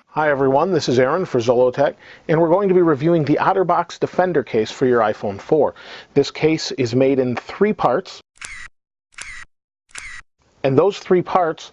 Hi everyone, this is Aaron for Zollotech, and we're going to be reviewing the OtterBox Defender case for your iPhone 4. This case is made in 3 parts, and those 3 parts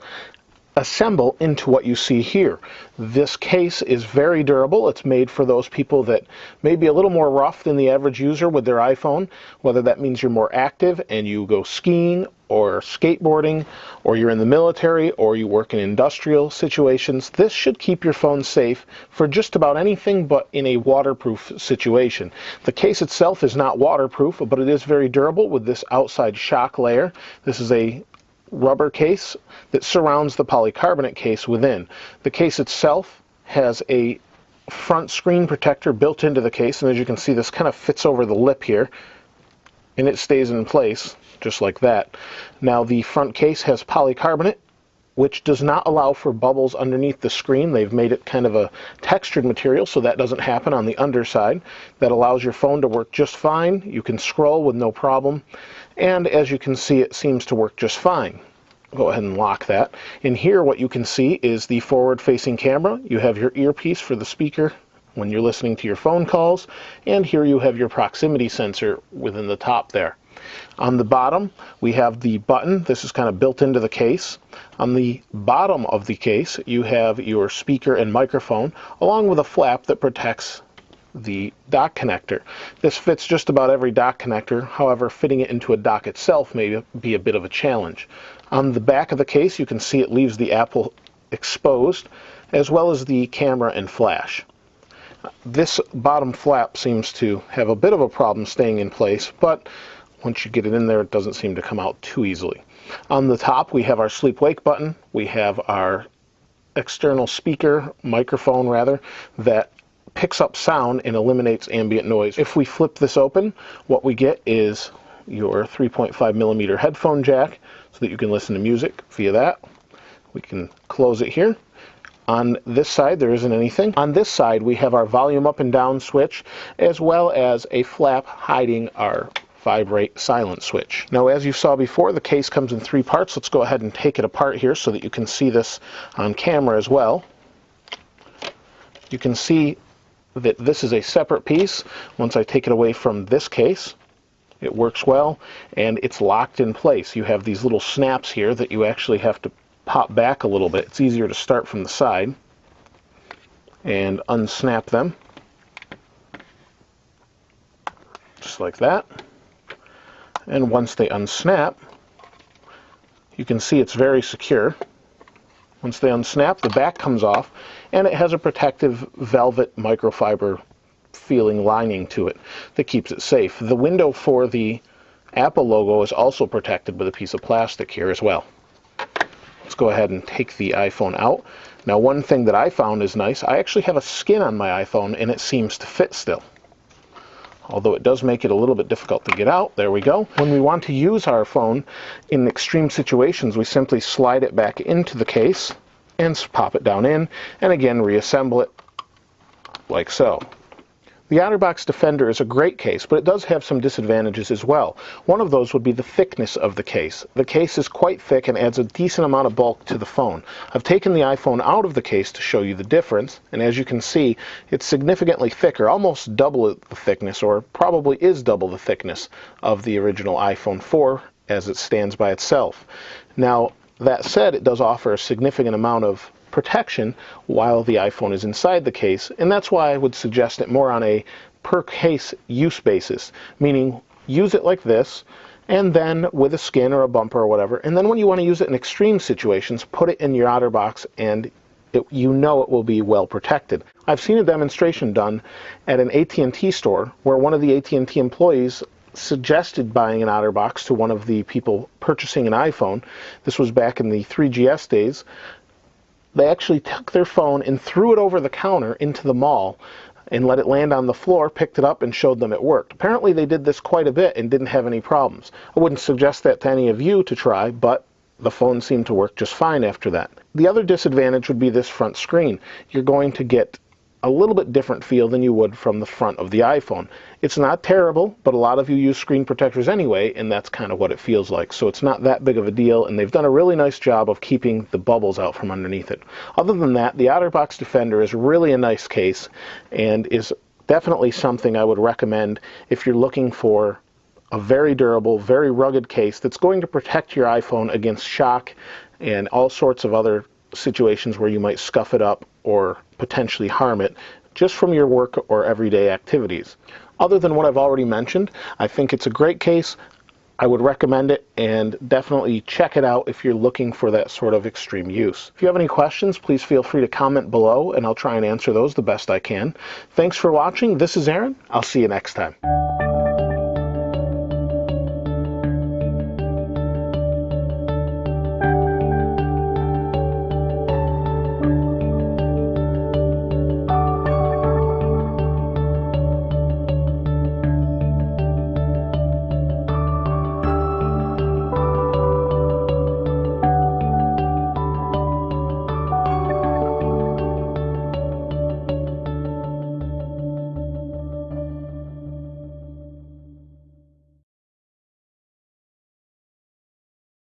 assemble into what you see here. This case is very durable. It's made for those people that may be a little more rough than the average user with their iPhone, whether that means you're more active and you go skiing or skateboarding, or you're in the military, or you work in industrial situations. This should keep your phone safe for just about anything but in a waterproof situation. The case itself is not waterproof, but it is very durable with this outside shock layer. This is a rubber case that surrounds the polycarbonate case within. The case itself has a front screen protector built into the case, and as you can see, this kind of fits over the lip here, and it stays in place just like that. Now the front case has polycarbonate, which does not allow for bubbles underneath the screen. They've made it kind of a textured material so that doesn't happen on the underside. That allows your phone to work just fine. You can scroll with no problem, and as you can see, it seems to work just fine. Go ahead and lock that. In here, what you can see is the forward-facing camera. You have your earpiece for the speaker when you're listening to your phone calls, and here you have your proximity sensor within the top there. On the bottom, we have the button. This is kind of built into the case. On the bottom of the case, you have your speaker and microphone, along with a flap that protects the dock connector. This fits just about every dock connector. However, fitting it into a dock itself may be a bit of a challenge. On the back of the case, you can see it leaves the Apple exposed, as well as the camera and flash. This bottom flap seems to have a bit of a problem staying in place, but once you get it in there, it doesn't seem to come out too easily. On the top, we have our sleep-wake button. We have our external speaker, microphone rather, that picks up sound and eliminates ambient noise. If we flip this open, what we get is your 3.5mm headphone jack so that you can listen to music via that. We can close it here. On this side, there isn't anything. On this side, we have our volume up and down switch, as well as a flap hiding our vibrate silent switch. Now, as you saw before, the case comes in 3 parts. Let's go ahead and take it apart here so that you can see this on camera as well. You can see that this is a separate piece. Once I take it away from this case, it works well, and it's locked in place. You have these little snaps here that you actually have to pop back a little bit. It's easier to start from the side and unsnap them, just like that. And once they unsnap, you can see it's very secure. Once they unsnap, the back comes off, and it has a protective velvet microfiber feeling lining to it that keeps it safe. The window for the Apple logo is also protected with a piece of plastic here as well. Let's go ahead and take the iPhone out. Now, one thing that I found is nice, I actually have a skin on my iPhone, and it seems to fit still, although it does make it a little bit difficult to get out. There we go. When we want to use our phone in extreme situations, we simply slide it back into the case and pop it down in, and again reassemble it like so. The OtterBox Defender is a great case, but it does have some disadvantages as well. One of those would be the thickness of the case. The case is quite thick and adds a decent amount of bulk to the phone. I've taken the iPhone out of the case to show you the difference, and as you can see, it's significantly thicker, almost double the thickness, or probably is double the thickness of the original iPhone 4 as it stands by itself. Now, that said, it does offer a significant amount of protection while the iPhone is inside the case, and that's why I would suggest it more on a per case use basis, meaning use it like this, and then with a skin or a bumper or whatever, and then when you want to use it in extreme situations, put it in your OtterBox, and you know it will be well protected. I've seen a demonstration done at an AT&T store where one of the AT&T employees suggested buying an OtterBox to one of the people purchasing an iPhone. This was back in the 3GS days. They actually took their phone and threw it over the counter into the mall and let it land on the floor, picked it up, and showed them it worked. Apparently they did this quite a bit and didn't have any problems. I wouldn't suggest that to any of you to try, but the phone seemed to work just fine after that. The other disadvantage would be this front screen. You're going to get a little bit different feel than you would from the front of the iPhone. It's not terrible, but a lot of you use screen protectors anyway, and that's kind of what it feels like. So it's not that big of a deal, and they've done a really nice job of keeping the bubbles out from underneath it. Other than that, the OtterBox Defender is really a nice case and is definitely something I would recommend if you're looking for a very durable, very rugged case that's going to protect your iPhone against shock and all sorts of other situations where you might scuff it up or potentially harm it just from your work or everyday activities. Other than what I've already mentioned, I think it's a great case. I would recommend it, and definitely check it out if you're looking for that sort of extreme use. If you have any questions, please feel free to comment below and I'll try and answer those the best I can. Thanks for watching. This is Aaron. I'll see you next time.